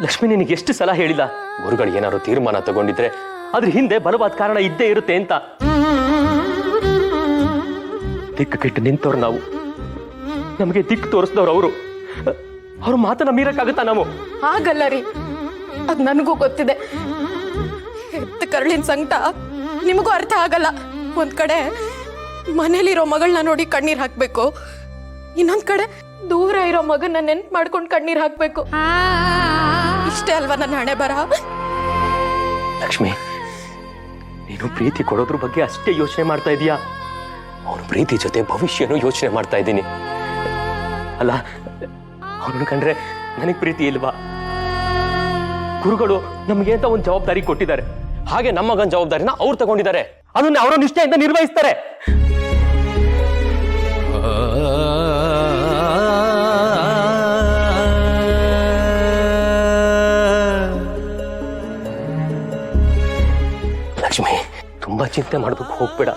ಲಕ್ಷ್ಮಿ ನಿನಗೆ ಎಷ್ಟು ಸಲ ಹೇಳಿಲ್ಲ ಗುರುಗಳು ಏನಾದ್ರು ತೀರ್ಮಾನ ತಗೊಂಡಿದ್ರೆ ಅದ್ರ ಹಿಂದೆ ಬಲವಾದ ಕಾರಣ ಇದ್ದೇ ಇರುತ್ತೆ ಅಂತ. ದಿಕ್ಕು ಕೆಟ್ಟು ನಿಂತವ್ರು ನಾವು, ನಮಗೆ ದಿಕ್ಕು ತೋರಿಸಿದವ್ರು ಅವರು. ಅವ್ರ ಮಾತನ್ನ ಮೀರಕ್ಕಾಗತ್ತಾ ನಾವು? ಆಗಲ್ಲ ರೀ, ಅದ್ ನನಗೂ ಗೊತ್ತಿದೆ. ಎತ್ತ ಕರಳಿನ ಸಂಕಟ ನಿಮಗೂ ಅರ್ಥ ಆಗಲ್ಲ. ಒಂದ್ ಕಡೆ ಮನೇಲಿರೋ ಮಗಳನ್ನ ನೋಡಿ ಕಣ್ಣೀರ್ ಹಾಕ್ಬೇಕು, ಇನ್ನೊಂದ್ ಕಡೆ ದೂರ ಇರೋ ಮಗನ್ನ ನೆನ್ಪು ಮಾಡ್ಕೊಂಡು ಕಣ್ಣೀರ್ ಹಾಕ್ಬೇಕು. ಇಷ್ಟೇ ಅಲ್ವಾ ನನ್ನ ಹಣೆ ಬರ? ಲಕ್ಷ್ಮಿ, ನೀನು ಪ್ರೀತಿ ಕೊಡೋದ್ರ ಬಗ್ಗೆ ಅಷ್ಟೇ ಯೋಚನೆ ಮಾಡ್ತಾ ಇದೀಯಾ? ಅವನ ಪ್ರೀತಿ ಜೊತೆ ಭವಿಷ್ಯನೂ ಯೋಚನೆ ಮಾಡ್ತಾ ಇದ್ದೀನಿ. ಅಲ್ಲ, ಅವನನ್ನು ಕಂಡ್ರೆ ನನಗ್ ಪ್ರೀತಿ ಇಲ್ವಾ? ಗುರುಗಳು ನಮ್ಗೆ ಅಂತ ಒಂದು ಜವಾಬ್ದಾರಿ ಕೊಟ್ಟಿದ್ದಾರೆ, ಹಾಗೆ ನಮ್ಮ ಮಗನ ಜವಾಬ್ದಾರಿನ ಅವ್ರು ತಗೊಂಡಿದ್ದಾರೆ. ಅದನ್ನ ಅವರ ನಿಷ್ಠೆಯಿಂದ ನಿರ್ವಹಿಸ್ತಾರೆ. ಲಕ್ಷ್ಮಿ, ತುಂಬಾ ಚಿಂತೆ ಮಾಡೋದಕ್ಕೆ ಹೋಗ್ಬೇಡ.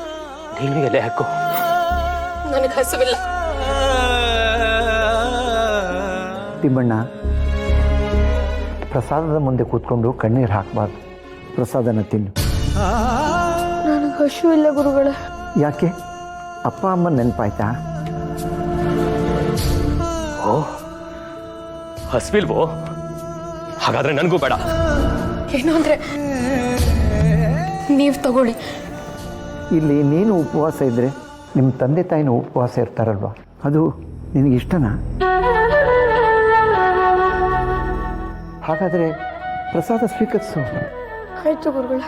ನೀನು ಎಲೆ ಹಾಕು. ನನಗೆ ಹಸುವಿಲ್ಲ. ತಿಮ್ಮಣ್ಣ, ಪ್ರಸಾದದ ಮುಂದೆ ಕೂತ್ಕೊಂಡು ಕಣ್ಣೀರು ಹಾಕಬಾರ್ದು. ಪ್ರಸಾದನ ತಿನ್ನು. ನನಗೆ ಹಸುವಿಲ್ಲ ಗುರುಗಳೇ. ಯಾಕೆ? ಅಪ್ಪ ಅಮ್ಮ ನೆನಪಾಯ್ತಾ? ಓ, ಹಸ್ವಿಲ್ವೋ? ಹಾಗಾದ್ರೆ ನನಗೂ ಬೇಡ. ಏನು ಅಂದ್ರೆ ನೀವು ತಗೊಳ್ಳಿ. ಇಲ್ಲಿ ನೀನು ಉಪವಾಸ ಇದ್ದರೆ ನಿಮ್ಮ ತಂದೆ ತಾಯಿನೂ ಉಪವಾಸ ಇರ್ತಾರಲ್ವ, ಅದು ನಿನಗೆ ಇಷ್ಟನಾ? ಹಾಗಾದರೆ ಪ್ರಸಾದ ಸ್ವೀಕರಿಸು. ಆಯ್ತು ಗುರುಗಳೇ.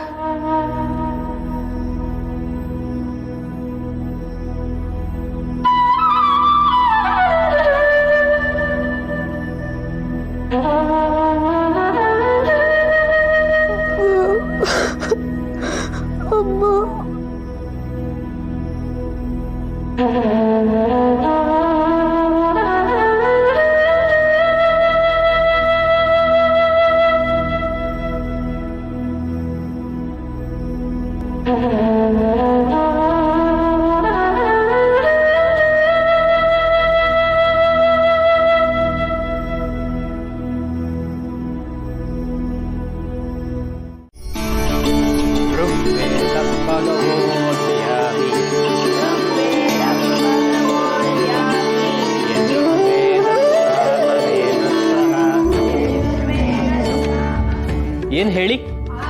ಏನ್ ಹೇಳಿ?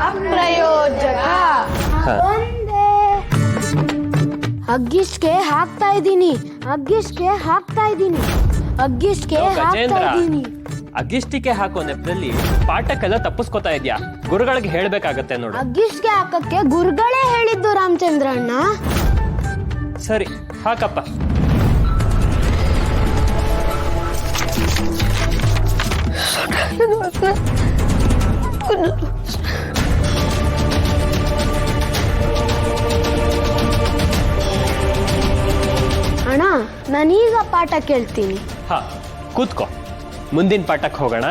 ಅಪ್ರಯೋಜಕ. ಅಗ್ಗಿಸ್ಗೆ ಹಾಕ್ತಾ ಇದ್ದೀನಿ, ಅಗ್ಗಿಸ್ಗೆ ಹಾಕ್ತಾ ಇದ್ದೀನಿ, ಅಗ್ಗಿಸ್ಗೆ ಹಾಕ್ತಾ ಇದ್ದೀನಿ. ಅಗ್ಗಿಷ್ಟಿಕೆ ಹಾಕೋ ನೆಪದಲ್ಲಿ ಪಾಠಕ್ಕೆಲ್ಲ ತಪ್ಪಿಸ್ಕೊತಾ ಇದ್ಯಾ? ಗುರುಗಳಿಗೆ ಹೇಳ್ಬೇಕಾಗತ್ತೆ ನೋಡು. ಅಗ್ಗಿಸ್ಗೆ ಹಾಕಕ್ಕೆ ಗುರುಗಳೇ ಹೇಳಿದ್ದು ರಾಮಚಂದ್ರ ಅಣ್ಣ. ಸರಿ, ಹಾಕಪ್ಪ. ಅಣ್ಣ, ನಾನೀಗ ಪಾಠ ಕೇಳ್ತೀನಿ. ಹಾ, ಕೂತ್ಕೋ. ಮುಂದಿನ ಪಾಠಕ್ಕೆ ಹೋಗೋಣ.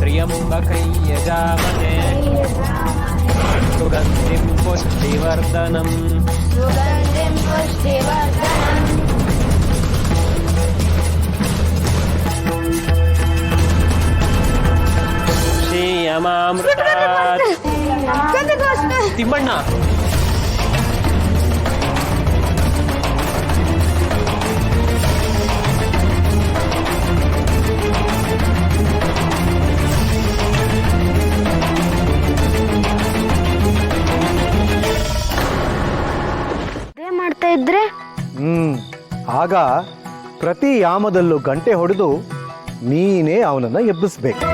ತ್ರ್ಯಂಬಕೈ ಯಜಾಮಹೇ ಸುಗಂಧಿಂ ಪುಷ್ಟಿವರ್ಧನಂ ಶ್ರೀಯಮಾಮೃತಾತ್. ತಿಮ್ಮಣ್ಣ, ಮಾಡ್ತಾ ಇದ್ರೆ ಆಗ ಪ್ರತಿ ಯಾಮದಲ್ಲೂ ಗಂಟೆ ಹೊಡೆದು ನೀನೇ ಅವನನ್ನ ಎಬ್ಬಿಸ್ಬೇಕು.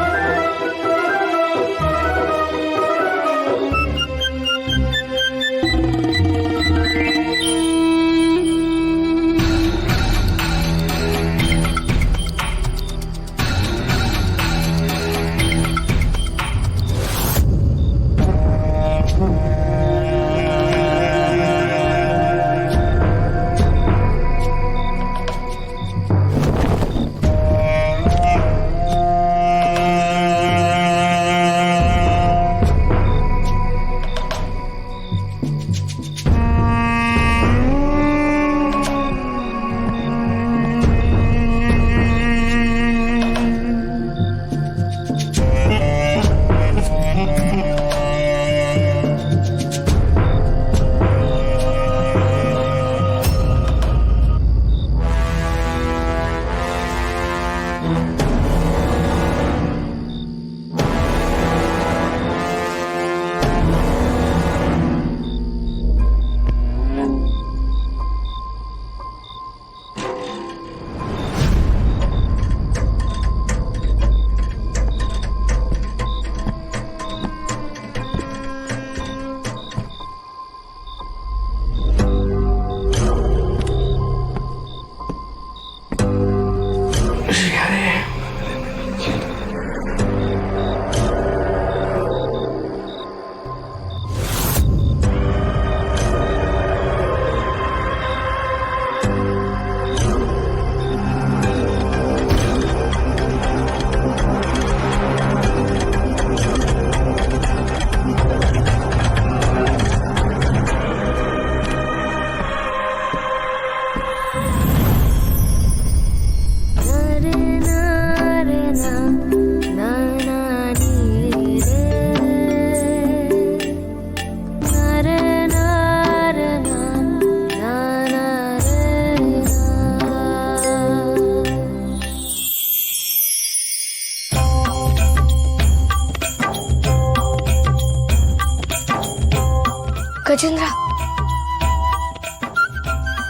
ಗಜೇಂದ್ರ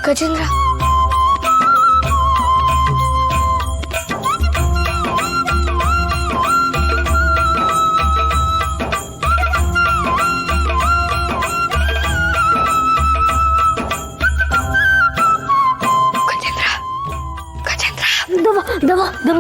ಗಜೇಂದ್ರ ಗಜೇಂದ್ರ ಗಜೇಂದ್ರ ದವ ದವ ದವ